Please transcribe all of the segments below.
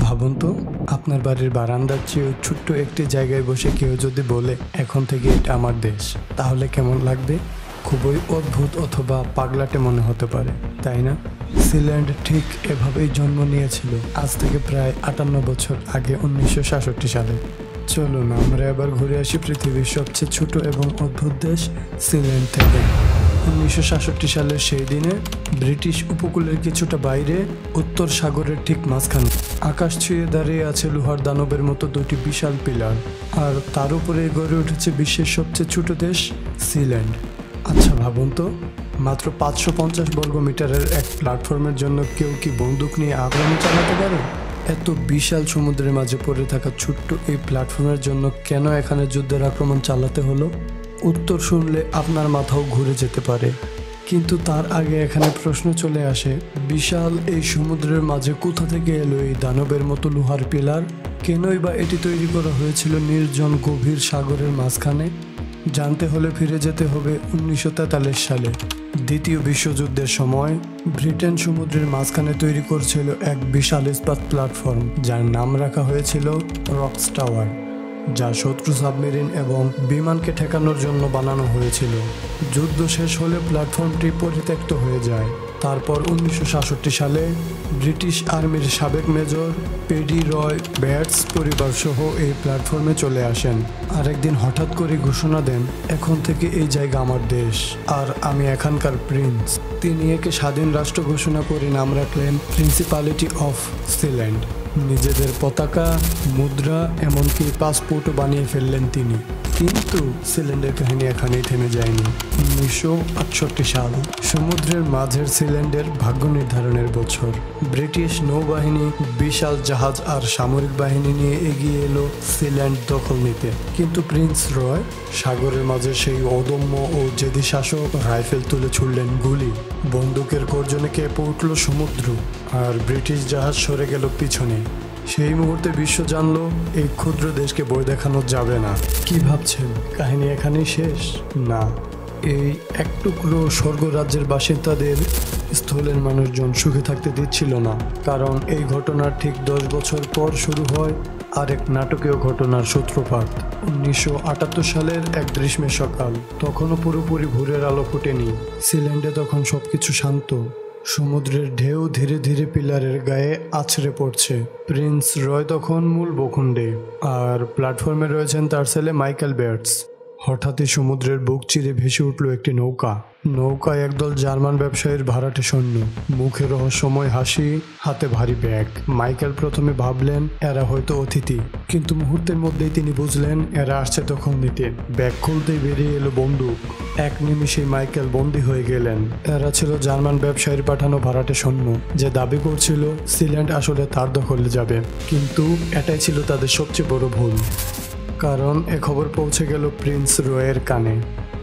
ভাবুন তো, আপনার বাড়ির বারান্দার চেয়ে ছোট্ট একটি জায়গায় বসে কেউ যদি বলে এখন থেকে এটা আমার দেশ, তাহলে কেমন লাগবে? খুবই অদ্ভুত অথবা পাগলাটে মনে হতে পারে, তাই না? সিল্যান্ড ঠিক এভাবেই জন্ম নিয়েছিল আজ থেকে প্রায় 58 বছর আগে, 1966 সালে। চলুন আমরা এবার ঘুরে আসি পৃথিবীর সবচেয়ে ছোট এবং অদ্ভুত দেশ সিল্যান্ড থেকে। 1966 সালের সেই দিনে ব্রিটিশ উপকূলের কিছুটা বাইরে, উত্তর সাগরের ঠিক মাঝখানে আকাশ ছুঁয়ে দাঁড়িয়ে আছে লোহার দানবের মতো দুটি বিশাল পিলার, আর তার উপরে গড়ে উঠেছে বিশ্বের সবচেয়ে ছোট দেশ সিল্যান্ড। আচ্ছা ভাবুন তো, মাত্র 550 বর্গ মিটারের এক প্ল্যাটফর্মের জন্য কেউ কি বন্দুক নিয়ে আক্রমণ চালাতে পারে? এত বিশাল সমুদ্রের মাঝে পড়ে থাকা ছোট্ট এই প্ল্যাটফর্মের জন্য কেন এখানে যুদ্ধের আক্রমণ চালাতে হলো? উত্তর শুনলে আপনার মাথাও ঘুরে যেতে পারে। কিন্তু তার আগে এখানে প্রশ্ন চলে আসে, বিশাল এই সমুদ্রের মাঝে কোথা থেকে এলো এই দানবের মতো লোহার পিলার? কেনই বা এটি তৈরি করা হয়েছিল নির্জন গভীর সাগরের মাঝখানে? জানতে হলে ফিরে যেতে হবে 1943 সালে। দ্বিতীয় বিশ্বযুদ্ধের সময় ব্রিটেন সমুদ্রের মাঝখানে তৈরি করছিল এক বিশাল ইস্পাত প্ল্যাটফর্ম, যার নাম রাখা হয়েছিল রক্স টাওয়ার, যা শত্রু সাবমেরিন এবং বিমানকে ঠেকানোর জন্য বানানো হয়েছিল। যুদ্ধ শেষ হলে প্ল্যাটফর্মটি পরিত্যক্ত হয়ে যায়। তারপর 1966 সালে ব্রিটিশ আর্মির সাবেক মেজর পেডি রয় ব্যাটস পরিবার সহ এই প্ল্যাটফর্মে চলে আসেন। আরেকদিন হঠাৎ করে ঘোষণা দেন, এখন থেকে এই জায়গা আমার দেশ, আর আমি এখানকার প্রিন্স। তিনি একে স্বাধীন রাষ্ট্র ঘোষণা করে নাম রাখলেন প্রিন্সিপালিটি অফ সিল্যান্ড। নিজেদের পতাকা, মুদ্রা, এমনকি পাসপোর্টও বানিয়ে ফেললেন তিনি। কিন্তু সিল্যান্ডের কাহিনী এখানেই থেমে যায়নি। 1968 সাল, সমুদ্রের মাঝের সিল্যান্ডের ভাগ্য নির্ধারণের বছর। ব্রিটিশ নৌবাহিনী বিশাল জাহাজ আর সামরিক বাহিনী নিয়ে এগিয়ে এলো সিল্যান্ড দখল নিতে। কিন্তু প্রিন্স রয় সাগরের মাঝে সেই অদম্য ও জেদি শাসক রাইফেল তুলে ছুড়লেন গুলি। বন্দুকের গর্জনে কেঁপে উঠল সমুদ্র, আর ব্রিটিশ জাহাজ সরে গেল পিছনে। সেই মুহূর্তে বিশ্ব জানলো এই ক্ষুদ্র দেশকে বই দেখানো যাবে না। কি ভাবছেন কাহিনী এখানেই শেষ? না, এই এক টুকরো স্বর্গ রাজ্যের বাসিন্দাদের স্থলের মানুষজন সুখে থাকতে দিচ্ছিল না, কারণ এই ঘটনার ঠিক 10 বছর পর শুরু হয় আরেক নাটকীয় ঘটনার সূত্রপাত। 1978 সালের এক গ্রীষ্মের সকাল, তখনও পুরোপুরি ভোরের আলো ফোটেনি। সিল্যান্ডে তখন সবকিছু শান্ত। সমুদ্রের ঢেউ ধীরে ধীরে পিলারের গায়ে আছড়ে পড়ছে। প্রিন্স রয় তখন মূল ভূখণ্ডে, আর প্ল্যাটফর্মে রয়েছেন তার ছেলে মাইকেল ব্যাটস। হঠাৎই সমুদ্রের বুক চিরে ভেসে উঠল একটি নৌকা। নৌকায় একদল জার্মান ব্যবসায়ীর ভাড়াটে সৈন্য, মুখে রহস্যময় হাসি, হাতে ভারী ব্যাগ। মাইকেল প্রথমে ভাবলেন এরা হয়তো অতিথি, কিন্তু মুহূর্তের মধ্যেই তিনি বুঝলেন এরা আসছে দখল নিতে। ব্যাগ খুলতেই বেরিয়ে এলো বন্দুক। এক নিমিষেই মাইকেল বন্দী হয়ে গেলেন। এরা ছিল জার্মান ব্যবসায়ীর পাঠানো ভাড়াটে সৈন্য, যে দাবি করছিল সিল্যান্ড আসলে তার দখলে যাবে। কিন্তু এটাই ছিল তাদের সবচেয়ে বড় ভুল, কারণ এ খবর পৌঁছে গেল প্রিন্স রয়ের কানে।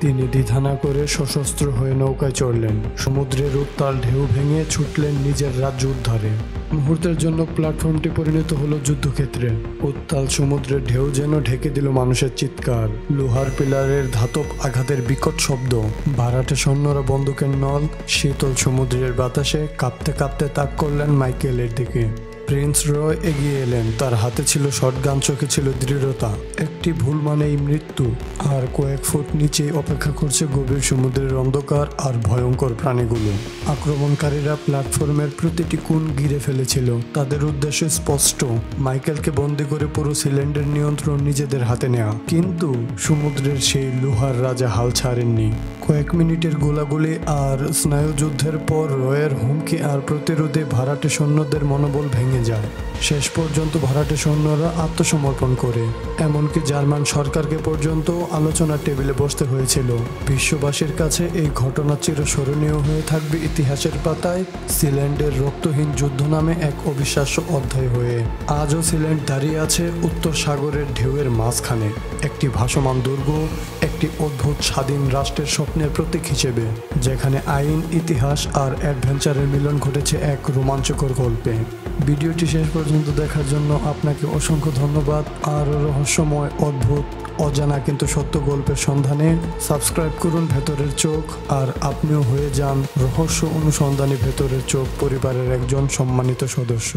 তিনি দ্বিধা না করে সশস্ত্র হয়ে নৌকায় চড়লেন। সমুদ্রের উত্তাল ঢেউ ভেঙে ছুটলেন নিজের রাজ্য উদ্ধারে। মুহূর্তের জন্য প্ল্যাটফর্মটি পরিণত হলো যুদ্ধক্ষেত্রে। উত্তাল সমুদ্রের ঢেউ যেন ঢেকে দিল মানুষের চিৎকার, লোহার পিলারের ধাতব আঘাতের বিকট শব্দ। ভাড়াটে সৈন্যরা বন্দুকের নল শীতল সমুদ্রের বাতাসে কাঁপতে কাঁপতে তাক করলেন মাইকেলের দিকে। প্রিন্স রয় এগিয়ে এলেন। তার হাতে ছিল শটগান, চোখে ছিল দৃঢ়তা। একটি ভুল মানেই মৃত্যু। আর কয়েক ফুট নিচে অপেক্ষা করছে গভীর সমুদ্রের অন্ধকার আর ভয়ঙ্কর প্রাণীগুলো। আক্রমণকারীরা প্ল্যাটফর্মের প্রতিটি কোণ ঘিরে ফেলেছিল। তাদের উদ্দেশ্য স্পষ্ট, মাইকেলকে বন্দি করে পুরো সিল্যান্ডের নিয়ন্ত্রণ নিজেদের হাতে নেওয়া। কিন্তু সমুদ্রের সেই লোহার রাজা হাল ছাড়েননি। কয়েক মিনিটের গোলাগুলি আর স্নায়ুযুদ্ধের পর রয়ের হুমকি আর প্রতিরোধে ভাড়াটে সৈন্যদের মনোবল ভেঙে যায়। শেষ পর্যন্ত ভাড়াটে সৈন্যরা আত্মসমর্পণ করে। এমনকি জার্মান সরকারকে পর্যন্ত আলোচনার টেবিলে বসতে হয়েছিল। বিশ্ববাসীর কাছে এই ঘটনা চিরস্মরণীয় হয়ে থাকবে ইতিহাসের পাতায়, সিল্যান্ডের রক্তহীন যুদ্ধ নামে এক অবিশ্বাস্য অধ্যায় হয়ে। আজও সিল্যান্ড দাঁড়িয়ে আছে উত্তর সাগরের ঢেউয়ের মাঝখানে, একটি ভাসমান দুর্গ, একটি অদ্ভুত স্বাধীন রাষ্ট্রের স্বপ্নের প্রতীক হিসেবে, যেখানে আইন, ইতিহাস আর অ্যাডভেঞ্চারের মিলন ঘটেছে এক রোমাঞ্চকর গল্পে। ভিডিওটি শেষ পর্যন্ত দেখার জন্য আপনাকে অসংখ্য ধন্যবাদ। আর রহস্যময়, অদ্ভুত, অজানা কিন্তু সত্য গল্পের সন্ধানে সাবস্ক্রাইব করুন ভেতরের চোখ, আর আপনিও হয়ে যান রহস্য অনুসন্ধানী ভেতরের চোখ পরিবারের একজন সম্মানিত সদস্য।